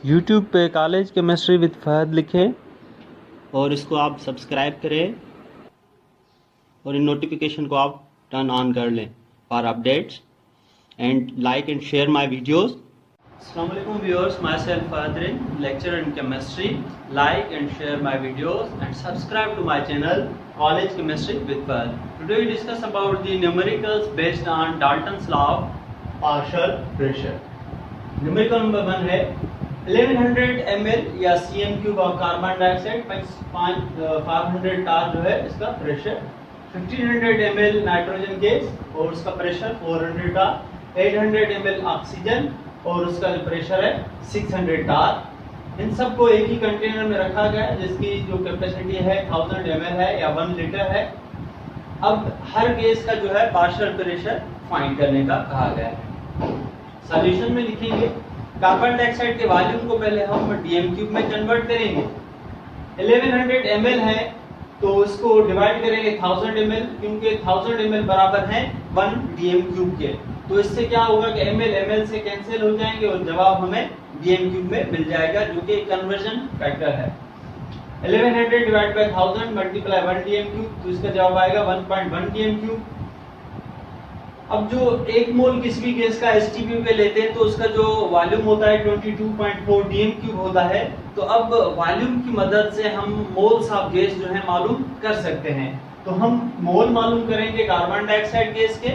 YouTube पे college chemistry with Fahad लिखें और इसको आप सब्सक्राइब करें और इन नोटिफिकेशन को आप टर्न ऑन कर लें for updates and like and share my videos. Assalamu alaikum viewers, myself Fahadrin, lecturer in chemistry. Like and share my videos and subscribe to my channel College Chemistry with Fahad. Today we discuss about the numericals based on Dalton's law of partial pressure. Numerical number 1 है 1100 ml या cm³ of carbon dioxide 500 टार जो है इसका pressure, 1500 ml nitrogen gas और उसका pressure 400 का, 800 ml oxygen और उसका जो प्रेशर है 600 टार. इन सबको एक ही कंटेनर में रखा गया है जिसकी जो कैपेसिटी है 1000 ml है या 1 लीटर है. अब हर गैस का जो है पार्शियल प्रेशर फाइंड करने का कहा गया है. सॉल्यूशन में लिखेंगे कार्बन डाइऑक्साइड के वॉल्यूम को पहले हम डीएम³ में कन्वर्ट करेंगे. 1100 ml है तो उसको डिवाइड करेंगे 1000 ml क्योंकि 1000 ml बराबर है 1 डीएम³ के. तो इससे क्या होगा कि ml से कैंसिल हो जाएंगे और जवाब हमें डीएम³ में मिल जाएगा जो कि कन्वर्जन फैक्टर है. 1100 डिवाइड बाय 1000 मल्टीप्लाई 1 डीएम³ तो इसका जवाब आएगा 1.1 डीएम³. अब जो 1 मोल किसी भी गैस का एसटीपी पे लेते हैं तो उसका जो वॉल्यूम होता है 22.4 डीएम³ होता है. तो अब वॉल्यूम की मदद से हम मोल्स ऑफ गैस जो है मालूम कर सकते हैं. तो हम मोल मालूम करेंगे कार्बन डाइऑक्साइड गैस के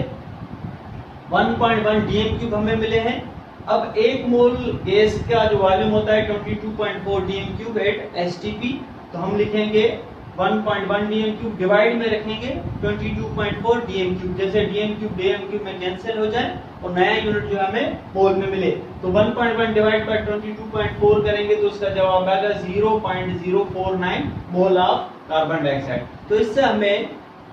1.1 डीएम³ हमें मिले हैं. अब 1 मोल गैस का जो वॉल्यूम होता है 22.4 डीएम³ एट एसटीपी तो हम लिखेंगे 1.1 डीएम³ डिवाइड में रखेंगे 22.4 डीएम³. जैसे डीएम³ में कैंसिल हो जाए और नया यूनिट जो हमें मोल में मिले तो 1.1 डिवाइड बाय 22.4 करेंगे तो उसका जवाब आएगा 0.049 मोल ऑफ कार्बन डाइऑक्साइड. तो इससे हमें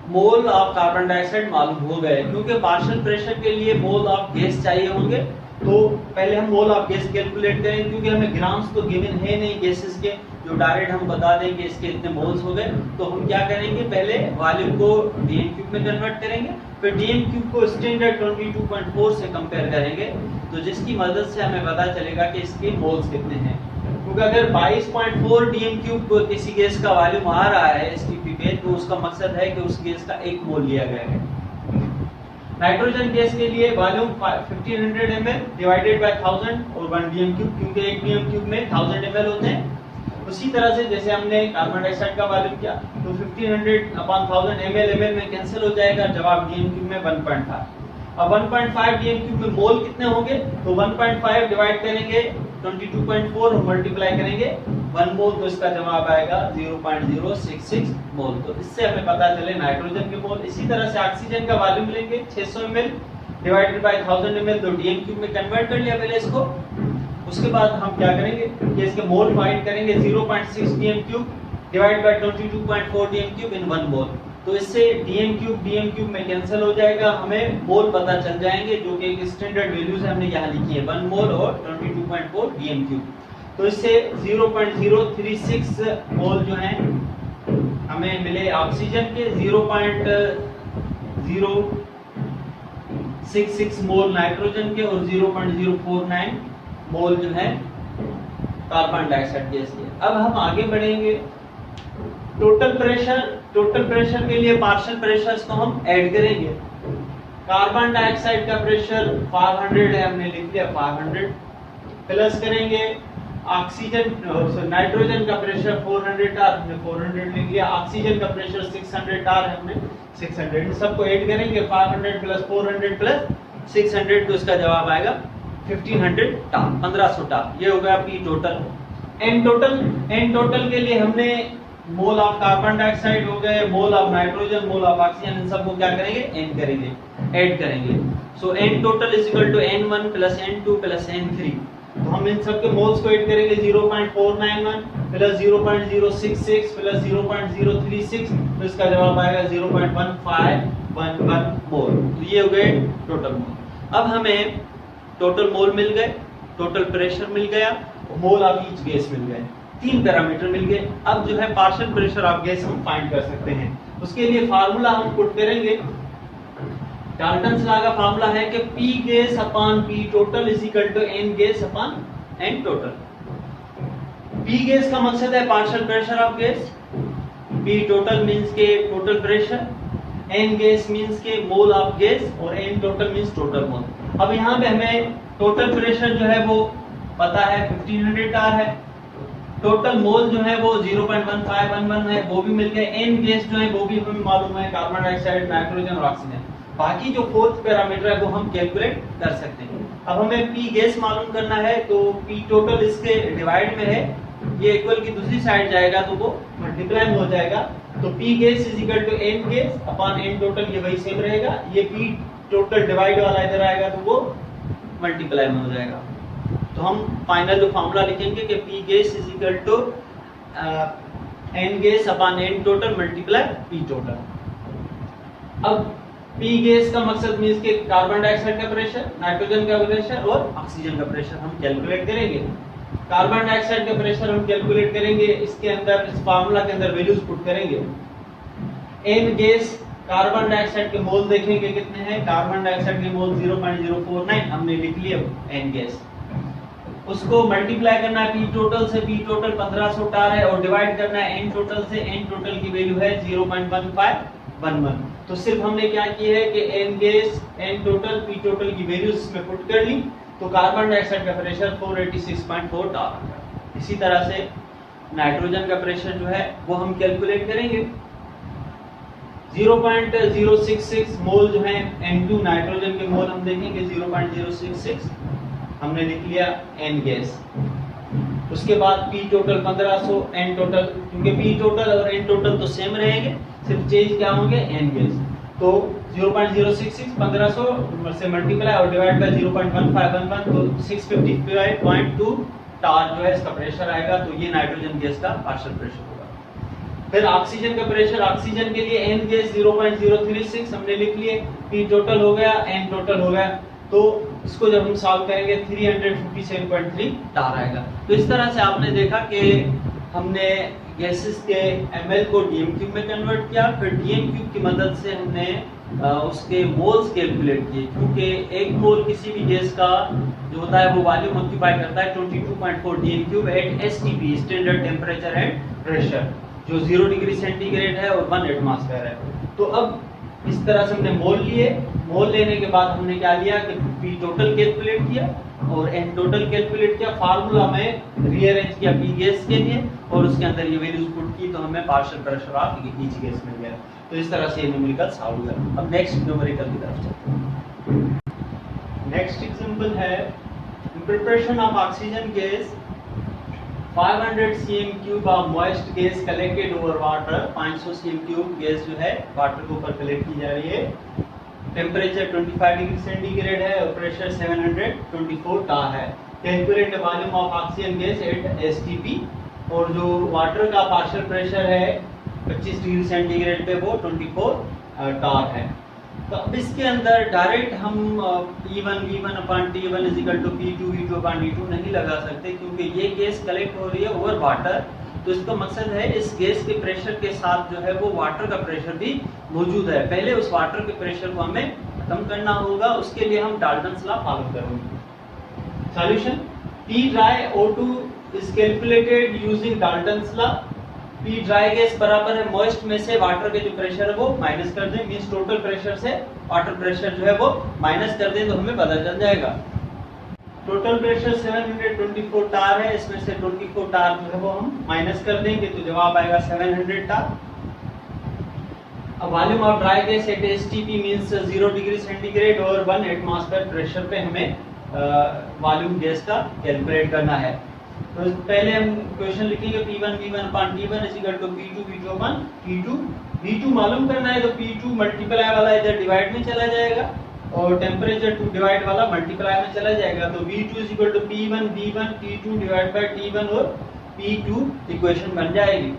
मोल ऑफ कार्बन डाइऑक्साइड मालूम हो गए. क्योंकि पार्शियल प्रेशर के लिए मोल ऑफ गैस चाहिए होंगे तो पहले हम मोल ऑफ गैस कैलकुलेट करेंगे क्योंकि हमें ग्राम्स तो गिवन है नहीं गैसेस के जो डायरेक्ट हम बता दें कि इसके इतने मोल्स हो गए. तो हम क्या करेंगे पहले वॉल्यूम को डीएम³ में कन्वर्ट करेंगे फिर डीएम³ को स्टैंडर्ड 22.4 से कंपेयर करेंगे तो जिसकी मदद से हमें पता चलेगा कि इसके मोल्स कितने हैं. क्योंकि अगर 22.4 डीएम³ किसी गैस का वॉल्यूम आ रहा है एसटीपी पे तो उसका मकसद है कि उस गैस का 1 मोल लिया गया है. नाइट्रोजन गैस के लिए वॉल्यूम 1500 ml डिवाइडेड बाय 1000 और 1 डीएम³ क्योंकि एक डीएम³ में 1000 ml होते हैं. उसी तरह से जैसे हमने कार्बन डाइऑक्साइड का वॉल्यूम किया तो 1500/1000 ml में कैंसिल हो जाएगा. जवाब डीएम³ में 1.5. अब 1.5 डीएम³ में मोल कितने होंगे तो 1.5 डिवाइड करेंगे 22.4 और मल्टीप्लाई करेंगे 1 मोल तो इसका जवाब आएगा 0.066 मोल. तो इससे हमें पता चले नाइट्रोजन के मोल. इसी तरह से ऑक्सीजन का वॉल्यूम लेंगे 600 ml डिवाइडेड बाय 1000 ml तो डीएम³ में कन्वर्ट कर लिया पहले इसको. उसके बाद हम क्या करेंगे कि इसके मोल फाइंड करेंगे 0.6 डीएम³ डिवाइड बाय 22.4 डीएम³ इन 1 मोल. तो इससे डीएम³ में कैंसिल हो जाएगा. हमें मोल पता चल जाएंगे जो कि एक स्टैंडर्ड वैल्यूज हमने यहाँ लिखी है 1 मोल और 22.4 डीएम³. तो इससे 0.036 मोल जो है हमें मिले ऑक्सीजन के, 0.066 मोल नाइट्रोजन के और 0.049 मोल जो है कार्बन डाइऑक्साइड गैस के. अब हम आगे बढ़ेंगे. टोटल प्रेशर के लिए पार्शियल प्रेशर्स को हम ऐड करेंगे. कार्बन डाइऑक्साइड का प्रेशर 500 है हमने लिख लिया 500 प्लस करेंगे ऑक्सीजन नाइट्रोजन का प्रेशर 400 टार हमने 400 लिख लिया. ऑक्सीजन का प्रेशर 600 टार है हमने 600. इन सबको ऐड करेंगे 500 प्लस 400 प्लस 600 तो इसका जवाब आएगा 1500 टार 1500 टार. ये हो गया आपकी टोटल. एन टोटल के लिए हमने मोल ऑफ कार्बन डाइऑक्साइड हो गए, mole of nitrogen, mole of oxygen, इन सबको क्या करेंगे एन करेंगे ऐड करेंगे. So n total is equal to n1 plus n2 plus n3. तो हम इन सब के मोल्स को ऐड करेंगे 0.491 प्लस 0.066 प्लस 0.036 तो इसका जवाब आएगा 0.1511 मोल. तो ये हो गए टोटल मोल. अब हमें टोटल मोल मिल गए, टोटल प्रेशर मिल गया, मोल ऑफ ईच गैस मिल गए, 3 पैरामीटर मिल गए. अब जो है पार्शियल प्रेशर ऑफ गैस हम फाइंड कर सकते हैं. उसके लिए फार्मूला हम पुट करेंगे. डाल्टन्स लॉ का फार्मूला है कि P gas upon P total is equal to N gas upon N total. P gas का मकसद है partial pressure of gas, P total means के total pressure, n gas means के mole of gas और N total means total mole. अब यहाँ पे हमें टोटल प्रेशर जो है वो पता है 1500 टार है, टोटल मोल जो है वो 0.1511 है, वो भी मिल गया। एन गैस जो है वो भी हमें मालूम है, कार्बन डाइऑक्साइड, नाइट्रोजन और ऑक्सीजन। बाकी जो फोर्थ पैरामीटर है वो हम कैलकुलेट कर सकते हैं। अब हमें पी गैस मालूम करना है, तो पी टोटल इसके डिवाइड में है, ये इक्वल की दूसरी साइड जाएगा तो वो मल्टीप्लाई में हो जाएगा। तो p gas is equal to n gas upon n total, ये वही सेम रहेगा। ये पी टोटल डिवाइड वाला इधर आएगा तो वो मल्टीप्लाई में हो जाएगा। तो हम फाइनल जो फॉर्मूला लिखेंगे कि p gas is equal to n gas upon n total multiply p total. अब पी गैस का मकसद मींस के कार्बन डाइऑक्साइड का प्रेशर, नाइट्रोजन का प्रेशर और ऑक्सीजन का प्रेशर हम कैलकुलेट करेंगे। कार्बन डाइऑक्साइड का प्रेशर हम कैलकुलेट करेंगे, इसके अंदर इस फार्मूला के अंदर वैल्यूज पुट करेंगे। एन गैस कार्बन डाइऑक्साइड के मोल देखेंगे कितने हैं, कार्बन डाइऑक्साइड के मोल 0.049 हमने लिख लिए एन गैस। उसको मल्टीप्लाई करना है पी टोटल से, पी टोटल 1500 टार है, और डिवाइड करना है एन टोटल से, एन टोटल की वैल्यू है 0.1511। तो सिर्फ हमने क्या किया है कि N gas, N total, P total की वैल्यूज इसमें पुट कर ली, तो कार्बन डाइऑक्साइड का प्रेशर 486.4 टार। इसी तरह से नाइट्रोजन का प्रेशर जो है वो हम कैलकुलेट करेंगे। 0.066 मोल जो है N2 नाइट्रोजन के मोल हम देखेंगे 0.066 हमने लिख लिया एन गैस। उसके बाद पी टोटल 1500, एन टोटल, क्योंकि पी टोटल और एन टोटल तो सेम रहेंगे, सिर्फ चेंज क्या होंगे एन गैस। तो 0.066 1500 से मल्टीप्लाई और डिवाइड बाय 0.1511 तो 655.2 टार जो है इसका प्रेशर आएगा। तो ये नाइट्रोजन गैस का पार्शियल प्रेशर होगा। फिर ऑक्सीजन का प्रेशर, ऑक्सीजन के लिए एन गैस 0.036 हमने लिख लिए, पी टोटल हो गया, एन टोटल हो गया। तो इसको जब हम सॉल्व करेंगे 357.3 टार आएगा। तो इस तरह से आपने देखा कि हमने गैसेस के ml को डीएम क्यूब में कन्वर्ट किया, फिर डीएम क्यूब की मदद से हमने उसके मोल्स कैलकुलेट किए, क्योंकि एक मोल किसी भी गैस का जो होता है वो वॉल्यूम ऑक्यूपाई करता है 22.4 DM cube at STP, standard temperature and pressure, जो 0 डिग्री सेंटीग्रेड है और 1 एटमॉस्फेयर है। तो अब इस तरह से हमने मोल लिए, मोल लेने के बाद हमने क्या लिया कि पी टोटल कैलकुलेट किया और एन टोटल कैलकुलेट किया, फार्मूला में रीअरेंज किया पी गैस के लिए और उसके अंदर ये वैल्यूज पुट की, तो हमें partial pressure of each gas मिल गया। तो इस तरह से ये न्यूमेरिकल सॉल्व हुआ। अब नेक्स्ट न्यूमेरिकल की तरफ चलते हैं। नेक्स्ट एग्जांपल है preparation of oxygen gas 500 cm³ of moist gas collected over water. 500 cm³ gas जो है वाटर के ऊपर कलेक्ट की जा रही है। टेम्परेचर 25 डिग्री सेंटीग्रेड है और प्रेशर 724 टार है। Calculate the volume of oxygen gas at STP, और जो वाटर का पार्शियल प्रेशर है 25 डिग्री सेंटीग्रेड पे वो 24 टार है। तो अब इसके अंदर डायरेक्ट हम P1 V1 upon T1 is equal to P2 V2 upon D2 नहीं लगा सकते, क्योंकि ये गैस कलेक्ट हो रही है ओवर वाटर। तो इसका मकसद है इस गैस के प्रेशर के साथ जो है वो वाटर का प्रेशर भी मौजूद है। पहले उस वाटर के प्रेशर को हमें खत्म करना होगा, उसके लिए हम डाल्टन्स लॉ फॉलो करेंगे। Solution P dry O2 is calculated using Dalton's law. P dry gas बराबर है मॉइस्ट में से वाटर के जो प्रेशर है वो माइनस कर दें, मींस टोटल प्रेशर से वाटर प्रेशर जो है वो माइनस कर दें तो हमें पता चल जाएगा। टोटल प्रेशर 724 टार है, इसमें से 24 टार जो है वो हम माइनस कर देंगे तो जवाब आएगा 700 टार। अब volume of dry gas at STP means 0 degree centigrade और 1 एटमॉस्फेयर प्रेशर पे हमें वॉल्यूम गैस का कैलकुलेट करना है। तो पहले हम क्वेश्चन लिखेंगे P1 V1 upon T1 is equal to P2 V2 upon T2। V2 मालूम करना है तो P2 मल्टीप्लाई वाला इधर डिवाइड में चला जाएगा और टेम्परेचर 2 डिवाइड वाला मल्टीप्लाई में चला जाएगा। तो V2 is equal to P1 V1 T2 divide by T1 और P2 इक्वेशन बन जाएगी।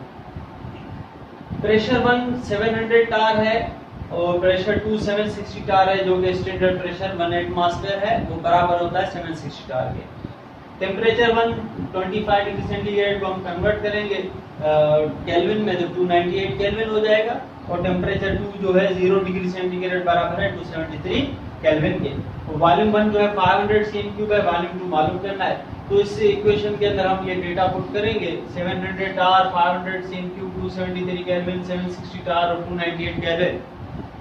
प्रेशर 1 700 टार है और प्रेशर 2 760 टार है, जो कि स्टैंडर्ड प्रेशर 1 एटमॉस्फेयर है, वो बराबर होता है 760 टार के। टेम्परेचर 125 डिग्री सेंटीग्रेड को हम कन्वर्ट करेंगे केल्विन में तो 298 केल्विन हो जाएगा, और टेम्परेचर 2 जो है 0 डिग्री सेंटीग्रेड बराबर है 273 केल्विन के। वॉल्यूम 1 जो है 500 cm³ है, वॉल्यूम 2 मालूम करना है। तो इस इक्वेशन के अंदर हम ये डेटा पुट करेंगे 700 टार, 500 CM3, 273 केल्विन, 760 टार और 298 केल्विन।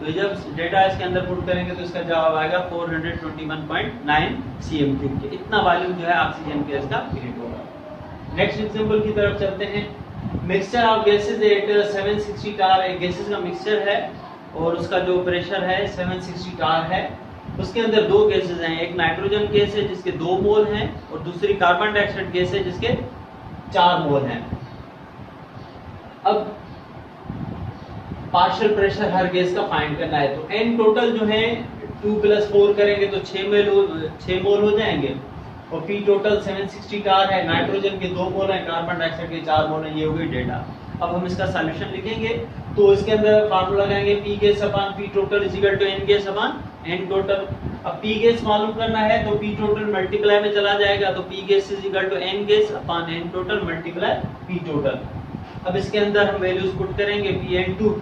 तो जब डेटा इसके अंदर पुट करेंगे तो इसका जवाब आएगा 421.9 CM3 के। इतना वॉल्यूम जो है ऑक्सीजन गैस का क्रिएट होगा। नेक्स्ट एग्जांपल की तरफ चलते हैं। मिक्सचर ऑफ गैसेस एट 760 टार, एक गैसेस का मिक्सचर है और उसका जो प्रेशर है 760 टार है। उसके अंदर दो गैसेस हैं, एक नाइट्रोजन गैस है जिसके 2 मोल हैं और दूसरी कार्बन डाइऑक्साइड गैस है जिसके 4 मोल हैं। अब पार्शियल प्रेशर हर गैस का फाइंड करना है, तो n टोटल जो है 2 + 4 करेंगे तो 6 मोल हो जाएंगे और P टोटल 760 टार है, नाइट्रोजन के 2 मोल हैं, कार्बन डाइऑक्साइड के 4 मोल हैं। ये हो गई डेटा। अब हम इसका सॉल्यूशन लिखेंगे तो इसके अंदर फार्मूला लगाएंगे P gas upon P total = N gas upon N total. अब P गैस मालूम करना है तो P टोटल मल्टीप्लाई में चला जाएगा, तो P gas = N gas upon N total multiply P total. अब इसके अंदर हम वैल्यूज पुट करेंगे Pn2।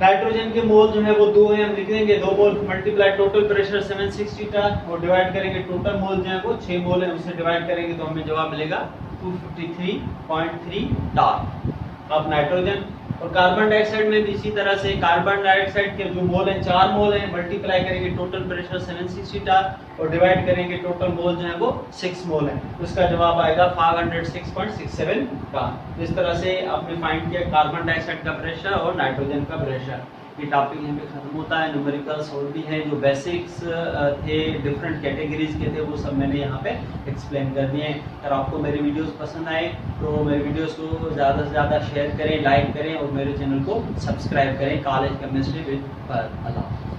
नाइट्रोजन के मोल जो है वो 2 है, हम लिख देंगे 2 मोल मल्टीप्लाई टोटल प्रेशर 760 टार और डिवाइड करेंगे टोटल मोल जो है वो 6 मोल है, उससे डिवाइड करेंगे तो हमें जवाब मिलेगा 253.3 टार। अब नाइट्रोजन और कार्बन डाइऑक्साइड में भी इसी तरह से कार्बन डाइऑक्साइड के जो मोल हैं 4 मोल हैं, मल्टीप्लाई करेंगे टोटल प्रेशर 760 टार और डिवाइड करेंगे टोटल मोल जो है वो 6 मोल है, उसका जवाब आएगा 506.67 टार। इस तरह से आपने फाइंड किया कार्बन डाइऑक्साइड का प्रेशर और नाइट्रोजन का प्रेशर। ये टॉपिक यहाँ पे खत्म होता है। न्यूमेरिकल्स और भी हैं जो बेसिक्स थे, डिफरेंट कैटेगरीज के थे, वो सब मैंने यहाँ पे एक्सप्लेन कर दिए हैं। अगर आपको मेरी वीडियोस पसंद आए तो मेरी वीडियोस को ज़्यादा से ज़्यादा शेयर करें, लाइक करें और मेरे चैनल को सब्सक्राइब करें। College chemistry with Allah.